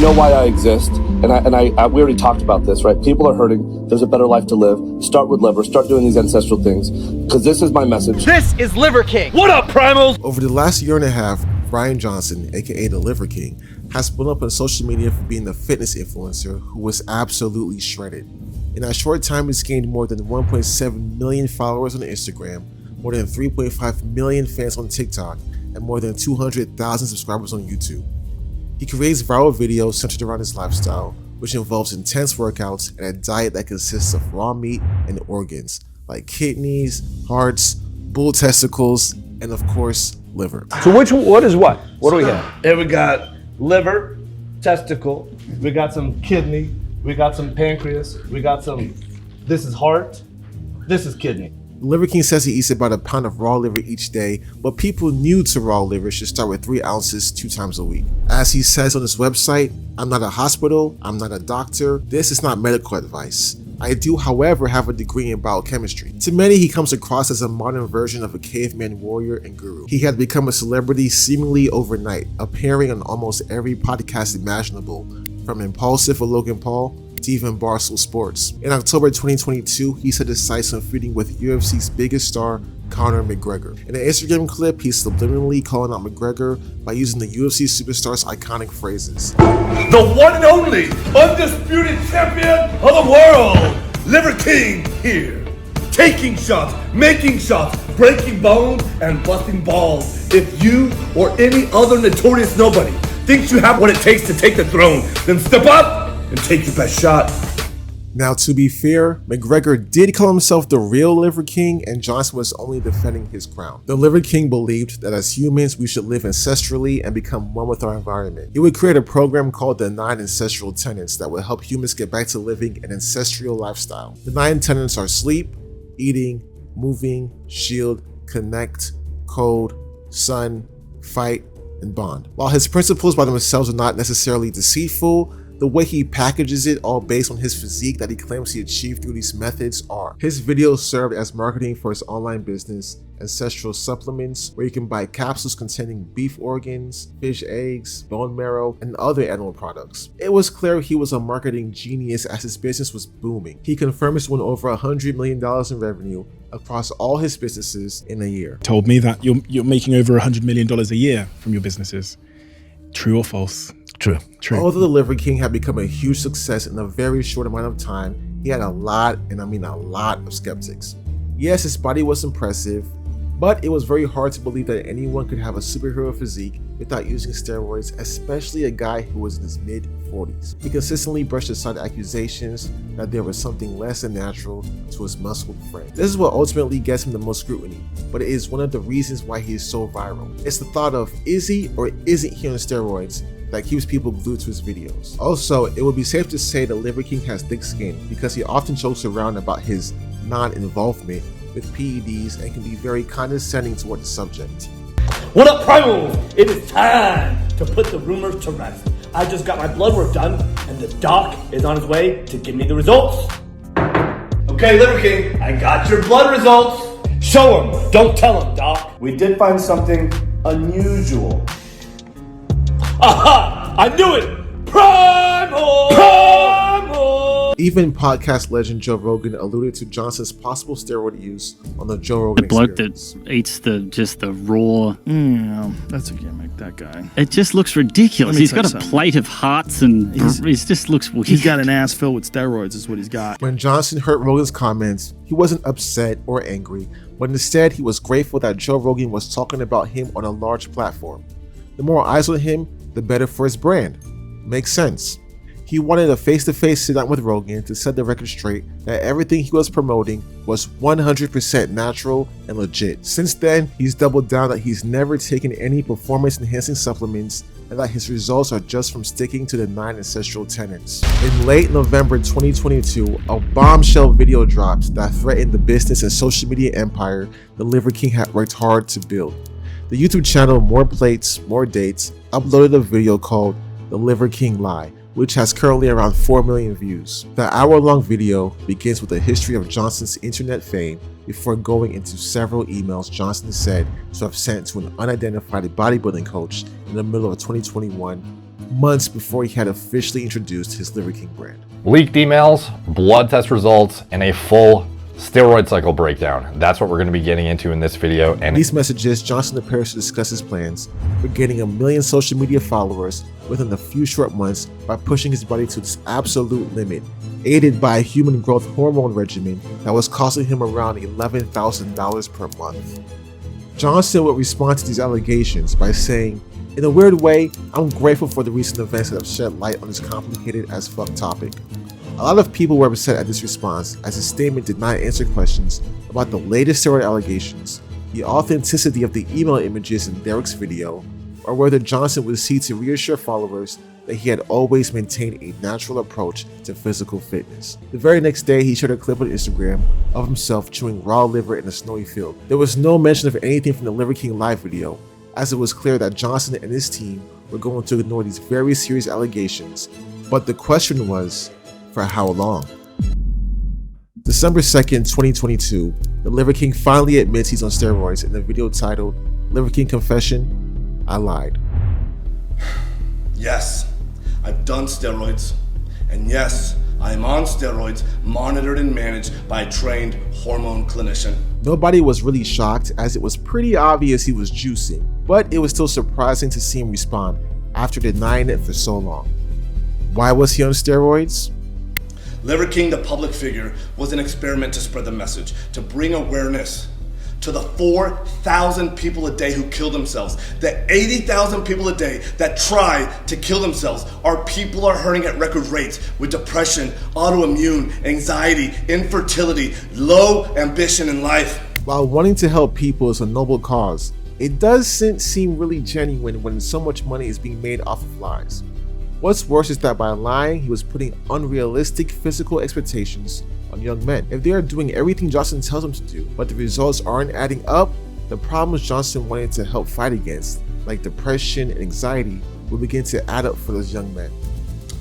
know why I exist, and we already talked about this, right? People are hurting. There's a better life to live. Start with liver. Start doing these ancestral things, because this is my message. This is Liver King. What up, primals? Over the last year and a half, Brian Johnson, aka the Liver King, has blown up on social media for being a fitness influencer who was absolutely shredded. In that short time, he's gained more than 1.7 million followers on Instagram, more than 3.5 million fans on TikTok, and more than 200,000 subscribers on YouTube. He creates viral videos centered around his lifestyle, which involves intense workouts and a diet that consists of raw meat and organs, like kidneys, hearts, bull testicles, and of course, liver. So what is what? What do we have? Here we got liver, testicle, we got some kidney, we got some pancreas, we got some, this is heart, this is kidney. The Liver King says he eats about a pound of raw liver each day, but people new to raw liver should start with 3 ounces 2 times a week. As he says on his website, "I'm not a hospital, I'm not a doctor, this is not medical advice. I do, however, have a degree in biochemistry." To many, he comes across as a modern version of a caveman warrior and guru. He had become a celebrity seemingly overnight, appearing on almost every podcast imaginable, from Impulsive with Logan Paul to even Barstool Sports. In October 2022, he set his sights on feuding with UFC's biggest star, Conor McGregor. In an Instagram clip, he's subliminally calling out McGregor by using the UFC superstar's iconic phrases. The one and only undisputed champion of the world, Liver King here. Taking shots, making shots, breaking bones, and busting balls. If you or any other notorious nobody thinks you have what it takes to take the throne, then step up and take your best shot. Now, to be fair, McGregor did call himself the real Liver King, and Johnson was only defending his crown. The Liver King believed that as humans, we should live ancestrally and become one with our environment. He would create a program called the 9 Ancestral Tenets that would help humans get back to living an ancestral lifestyle. The 9 tenets are sleep, eating, moving, shield, connect, code, sun, fight, and bond. While his principles by themselves are not necessarily deceitful, the way he packages it, all based on his physique that he claims he achieved through these methods, are. His videos served as marketing for his online business, Ancestral Supplements, where you can buy capsules containing beef organs, fish eggs, bone marrow, and other animal products. It was clear he was a marketing genius as his business was booming. He confirmed he's won over $100 million in revenue across all his businesses in a year. Told me that you're making over $100 million a year from your businesses. True or false? True. Although the Liver King had become a huge success in a very short amount of time, he had a lot, and I mean a lot, of skeptics. Yes, his body was impressive, but it was very hard to believe that anyone could have a superhero physique without using steroids, especially a guy who was in his mid-40s. He consistently brushed aside accusations that there was something less than natural to his muscled frame. This is what ultimately gets him the most scrutiny, but it is one of the reasons why he is so viral. It's the thought of, is he or isn't he on steroids, that keeps people glued to his videos. Also, it would be safe to say the Liver King has thick skin because he often jokes around about his non-involvement with PEDs and can be very condescending toward the subject. What up, primals? It is time to put the rumors to rest. I just got my blood work done, and the doc is on his way to give me the results. Okay, Liver King, I got your blood results. Show him, don't tell him, doc. We did find something unusual. Aha! I knew it! Primal! Primal! Even podcast legend Joe Rogan alluded to Johnson's possible steroid use on the Joe Rogan The bloke Experience. that eats the raw. Yeah, that's a gimmick, that guy. It just looks ridiculous. Let me He's tell you got a something. plate of hearts and he just looks weird. He's got an ass filled with steroids, is what he's got. When Johnson heard Rogan's comments, he wasn't upset or angry, but instead he was grateful that Joe Rogan was talking about him on a large platform. The more eyes on him, the better for his brand. Makes sense. He wanted a face-to-face sit-down with Rogan to set the record straight that everything he was promoting was 100% natural and legit. Since then, he's doubled down that he's never taken any performance-enhancing supplements and that his results are just from sticking to the 9 ancestral tenets. In late November 2022, a bombshell video dropped that threatened the business and social media empire the Liver King had worked hard to build. The YouTube channel More Plates, More Dates uploaded a video called The Liver King Lie, which has currently around 4 million views. The hour-long video begins with a history of Johnson's internet fame before going into several emails Johnson said to have sent to an unidentified bodybuilding coach in the middle of 2021, months before he had officially introduced his Liver King brand. Leaked emails, blood test results, and a full steroid cycle breakdown. That's what we're going to be getting into in this video. And in these messages, Johnson appears to discuss his plans for getting 1 million social media followers within a few short months by pushing his body to its absolute limit, aided by a human growth hormone regimen that was costing him around $11,000 per month. Johnson would respond to these allegations by saying, "In a weird way, I'm grateful for the recent events that have shed light on this complicated as fuck topic." A lot of people were upset at this response, as his statement did not answer questions about the latest steroid allegations, the authenticity of the email images in Derek's video, or whether Johnson would seek to reassure followers that he had always maintained a natural approach to physical fitness. The very next day, he shared a clip on Instagram of himself chewing raw liver in a snowy field. There was no mention of anything from the Liver King live video, as it was clear that Johnson and his team were going to ignore these very serious allegations, but the question was, for how long? December 2nd, 2022, the Liver King finally admits he's on steroids in a video titled, "Liver King Confession, I Lied." Yes, I've done steroids. And yes, I am on steroids, monitored and managed by a trained hormone clinician. Nobody was really shocked, as it was pretty obvious he was juicing, but it was still surprising to see him respond after denying it for so long. Why was he on steroids? Liver King, the public figure, was an experiment to spread the message, to bring awareness to the 4,000 people a day who kill themselves, the 80,000 people a day that try to kill themselves. Our people are hurting at record rates with depression, autoimmune, anxiety, infertility, low ambition in life. While wanting to help people is a noble cause, it does seem really genuine when so much money is being made off of lies. What's worse is that by lying, he was putting unrealistic physical expectations on young men. If they are doing everything Johnson tells them to do, but the results aren't adding up, the problems Johnson wanted to help fight against, like depression and anxiety, will begin to add up for those young men.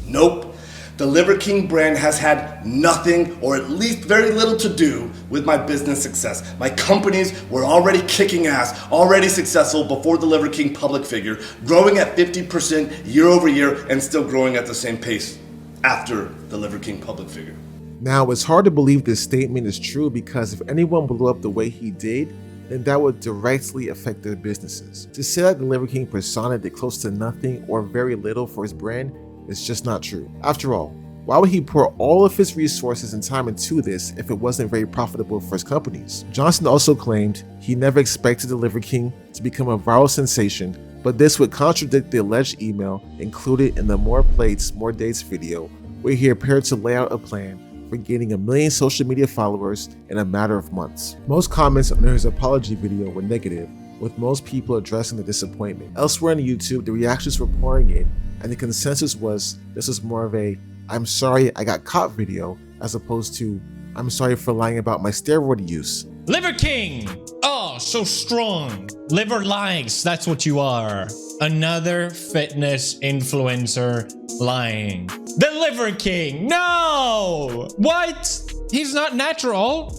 Nope. The Liver King brand has had nothing, or at least very little, to do with my business success. My companies were already kicking ass, already successful before the Liver King public figure, growing at 50% year over year and still growing at the same pace after the Liver King public figure. Now, it's hard to believe this statement is true, because if anyone blew up the way he did, then that would directly affect their businesses. To say that the Liver King persona did close to nothing or very little for his brand is just not true. After all, why would he pour all of his resources and time into this if it wasn't very profitable for his companies? Johnson also claimed he never expected the Liver King to become a viral sensation, but this would contradict the alleged email included in the More Plates, More Dates video, where he appeared to lay out a plan for gaining 1 million social media followers in a matter of months. Most comments under his apology video were negative, with most people addressing the disappointment. Elsewhere on YouTube, the reactions were pouring in, and the consensus was this was more of a "I'm sorry I got caught" video, as opposed to "I'm sorry for lying about my steroid use." Liver King! Oh, so strong. Liver likes, that's what you are. Another fitness influencer lying. The Liver King! No! What? He's not natural.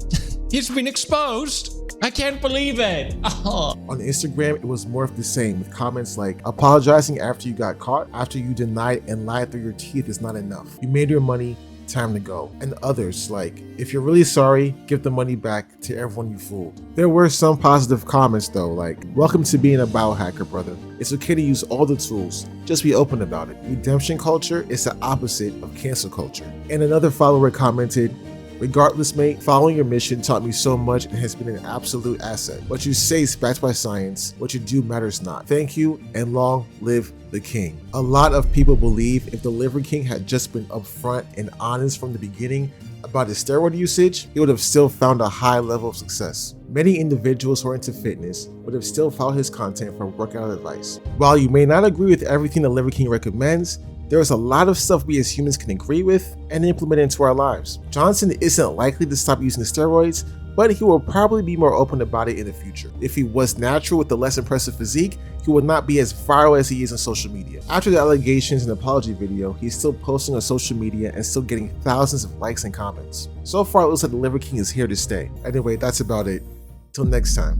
He's been exposed. I can't believe it. Oh. On Instagram, it was more of the same, with comments like, "Apologizing after you got caught, after you denied and lied through your teeth is not enough. You made your money, time to go." And others like, "If you're really sorry, give the money back to everyone you fooled." There were some positive comments though, like, "Welcome to being a biohacker, brother. It's okay to use all the tools, just be open about it. Redemption culture is the opposite of cancel culture." And another follower commented, "Regardless, mate, following your mission taught me so much and has been an absolute asset. What you say is backed by science. What you do matters not. Thank you, and long live the King." A lot of people believe if the Liver King had just been upfront and honest from the beginning about his steroid usage, he would have still found a high level of success. Many individuals who are into fitness would have still followed his content for workout advice. While you may not agree with everything the Liver King recommends, there is a lot of stuff we as humans can agree with and implement into our lives. Johnson isn't likely to stop using steroids, but he will probably be more open about it in the future. If he was natural with the less impressive physique, he would not be as viral as he is on social media. After the allegations and apology video, he's still posting on social media and still getting thousands of likes and comments. So far, it looks like the Liver King is here to stay. Anyway, that's about it. Till next time.